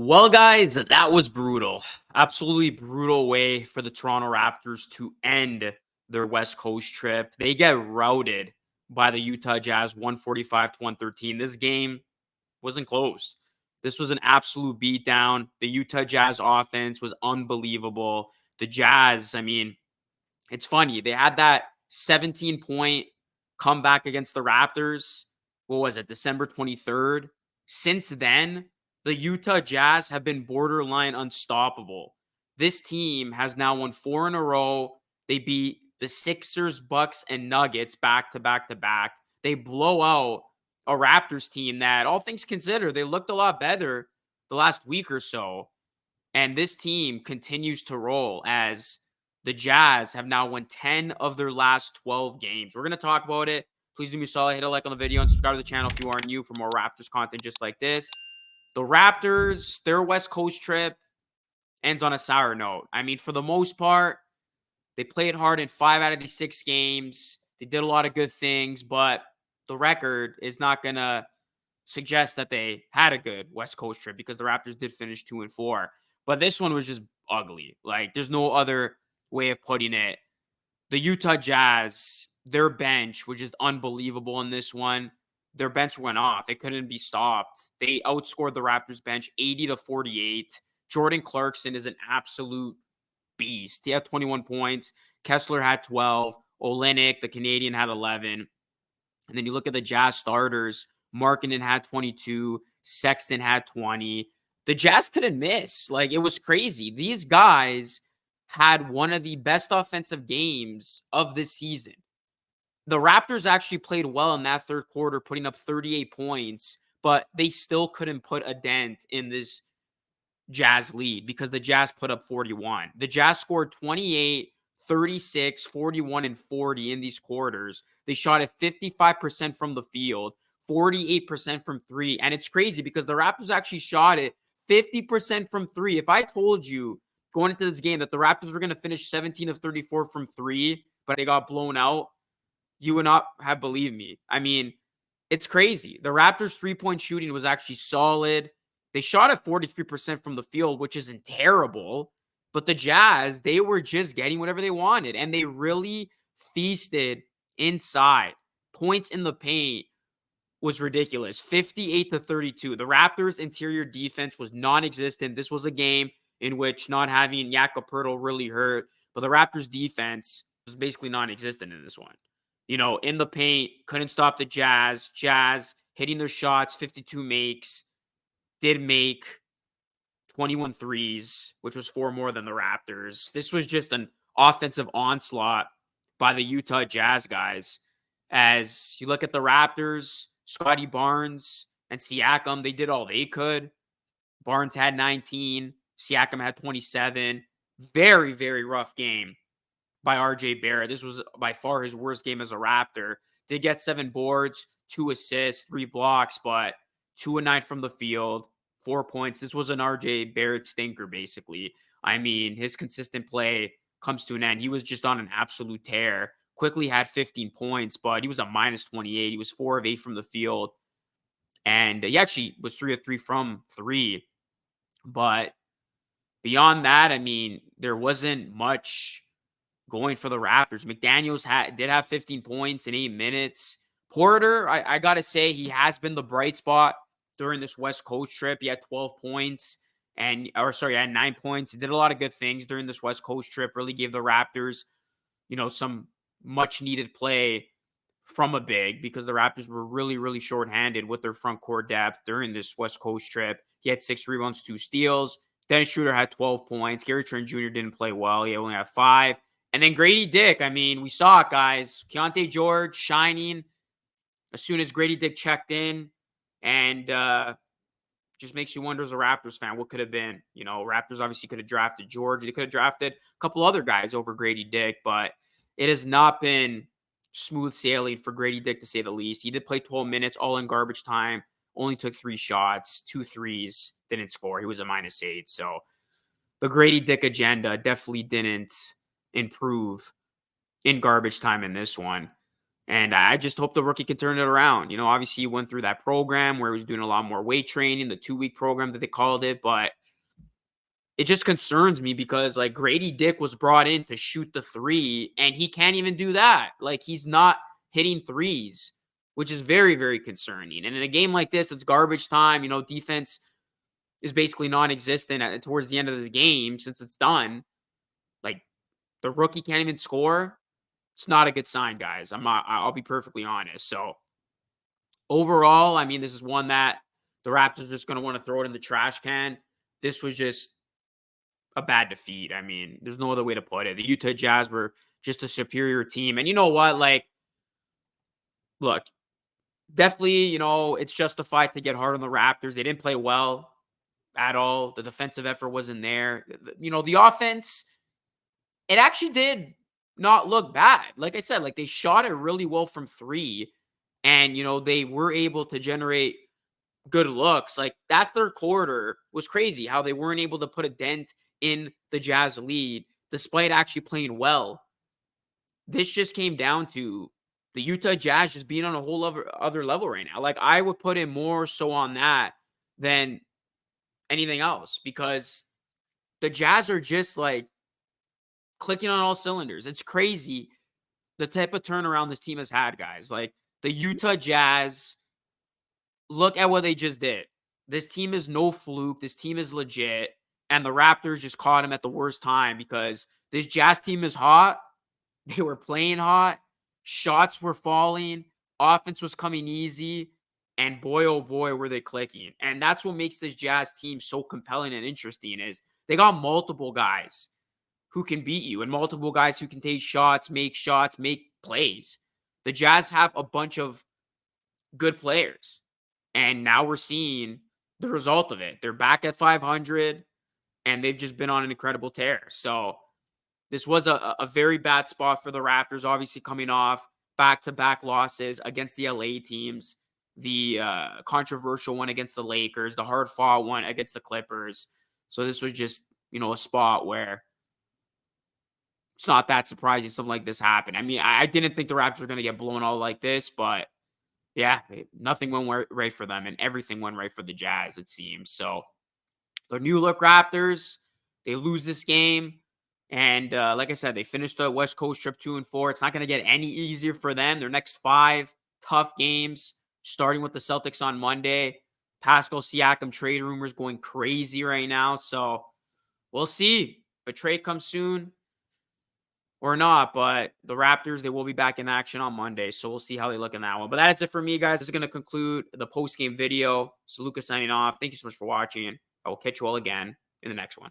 Well, guys, that was brutal. Absolutely brutal way for the Toronto Raptors to end their West Coast trip. They get routed by the Utah Jazz 145 to 113. This game wasn't close. This was an absolute beatdown. The Utah Jazz offense was unbelievable. The Jazz, I mean, it's funny. They had that 17-point comeback against the Raptors. What was it, December 23rd? Since then, the Utah Jazz have been borderline unstoppable. This team has now won 4 in a row. They beat the Sixers, Bucks, and Nuggets back to back to back. They blow out a Raptors team that, all things considered, they looked a lot better the last week or so. And this team continues to roll as the Jazz have now won 10 of their last 12 games. We're going to talk about it. Please do me a solid, hit a like on the video and subscribe to the channel if you are new for more Raptors content just like this. The Raptors, their West Coast trip ends on a sour note. I mean, for the most part, they played hard in 5 out of these 6 games. They did a lot of good things, but the record is not going to suggest that they had a good West Coast trip because the Raptors did finish 2-4. But this one was just ugly. Like, there's no other way of putting it. The Utah Jazz, their bench was just unbelievable in this one. Their bench went off. It couldn't be stopped. They outscored the Raptors bench 80 to 48. Jordan Clarkson is an absolute beast. He had 21 points. Kessler had 12. Olynyk, the Canadian, had 11. And then you look at the Jazz starters. Markkanen had 22. Sexton had 20. The Jazz couldn't miss. Like, it was crazy. These guys had one of the best offensive games of this season. The Raptors actually played well in that third quarter, putting up 38 points, but they still couldn't put a dent in this Jazz lead because the Jazz put up 41. The Jazz scored 28, 36, 41, and 40 in these quarters. They shot at 55% from the field, 48% from 3. And it's crazy because the Raptors actually shot it 50% from 3. If I told you going into this game that the Raptors were going to finish 17 of 34 from 3, but they got blown out, you would not have believed me. I mean, it's crazy. The Raptors' three-point shooting was actually solid. They shot at 43% from the field, which isn't terrible. But the Jazz, they were just getting whatever they wanted. And they really feasted inside. Points in the paint was ridiculous. 58 to 32. The Raptors' interior defense was non-existent. This was a game in which not having Jakob Poeltl really hurt. But the Raptors' defense was basically non-existent in this one. You know, in the paint, couldn't stop the Jazz. Jazz hitting their shots, 52 makes. Did make 21 threes, which was 4 more than the Raptors. This was just an offensive onslaught by the Utah Jazz guys. As you look at the Raptors, Scotty Barnes and Siakam, they did all they could. Barnes had 19. Siakam had 27. Very, very rough game by RJ Barrett. This was by far his worst game as a Raptor. Did get 7 boards, 2 assists, 3 blocks, but 2 and 9 from the field, 4 points. This was an RJ Barrett stinker, basically. I mean, his consistent play comes to an end. He was just on an absolute tear. Quickly had 15 points, but he was a minus 28. He was 4 of 8 from the field. And he actually was 3 of 3 from 3. But beyond that, I mean, there wasn't much going for the Raptors. McDaniels did have 15 points in 8 minutes. Porter, I got to say, he has been the bright spot during this West Coast trip. He had 12 points he had 9 points. He did a lot of good things during this West Coast trip. Really gave the Raptors, some much needed play from a big because the Raptors were really, really shorthanded with their front court depth during this West Coast trip. He had 6 rebounds, 2 steals. Dennis Schroeder had 12 points. Gary Trent Jr. didn't play well. He only had 5. And then Grady Dick, I mean, we saw it, guys. Keontae George shining as soon as Grady Dick checked in. And just makes you wonder as a Raptors fan, what could have been. Raptors obviously could have drafted George. They could have drafted a couple other guys over Grady Dick. But it has not been smooth sailing for Grady Dick, to say the least. He did play 12 minutes, all in garbage time. Only took 3 shots, 2 threes. Didn't score. He was a -8. So the Grady Dick agenda definitely didn't improve in garbage time in this one. And I just hope the rookie can turn it around. Obviously he went through that program where he was doing a lot more weight training, the 2-week program that they called it, but it just concerns me because like Grady Dick was brought in to shoot the three and he can't even do that. Like he's not hitting threes, which is very, very concerning. And in a game like this, it's garbage time. Defense is basically non-existent towards the end of the game since it's done. Like the rookie can't even score. It's not a good sign, guys. I'll be perfectly honest. So overall, I mean, this is one that the Raptors are just going to want to throw it in the trash can. This was just a bad defeat. I mean, there's no other way to put it. The Utah Jazz were just a superior team. And you know what? Like, look, definitely, it's justified to get hard on the Raptors. They didn't play well at all. The defensive effort wasn't there. The offense, it actually did not look bad. Like I said, like they shot it really well from three. And, they were able to generate good looks. Like that third quarter was crazy how they weren't able to put a dent in the Jazz lead despite actually playing well. This just came down to the Utah Jazz just being on a whole other level right now. Like I would put it more so on that than anything else because the Jazz are just like clicking on all cylinders. It's crazy the type of turnaround this team has had, guys. Like the Utah Jazz, look at what they just did. This team is no fluke. This team is legit. And the Raptors just caught him at the worst time because this Jazz team is hot. They were playing hot. Shots were falling. Offense was coming easy. And boy, oh boy, were they clicking. And that's what makes this Jazz team so compelling and interesting is they got multiple guys who can beat you and multiple guys who can take shots, make plays. The Jazz have a bunch of good players. And now we're seeing the result of it. They're back at 500 and they've just been on an incredible tear. So this was a very bad spot for the Raptors, obviously coming off back-to-back losses against the LA teams, the controversial one against the Lakers, the hard-fought one against the Clippers. So this was just, a spot where it's not that surprising something like this happened. I mean, I didn't think the Raptors were going to get blown out like this, but yeah, nothing went right for them, and everything went right for the Jazz, it seems. So the new look Raptors, they lose this game. And like I said, they finished the West Coast trip 2-4. It's not going to get any easier for them. Their next 5 tough games, starting with the Celtics on Monday. Pascal Siakam trade rumors going crazy right now. So we'll see if a trade comes soon or not. But the Raptors, they will be back in action on Monday. So we'll see how they look in that one. But that's it for me, guys. This is going to conclude the post-game video. So Lucas signing off. Thank you so much for watching. I will catch you all again in the next one.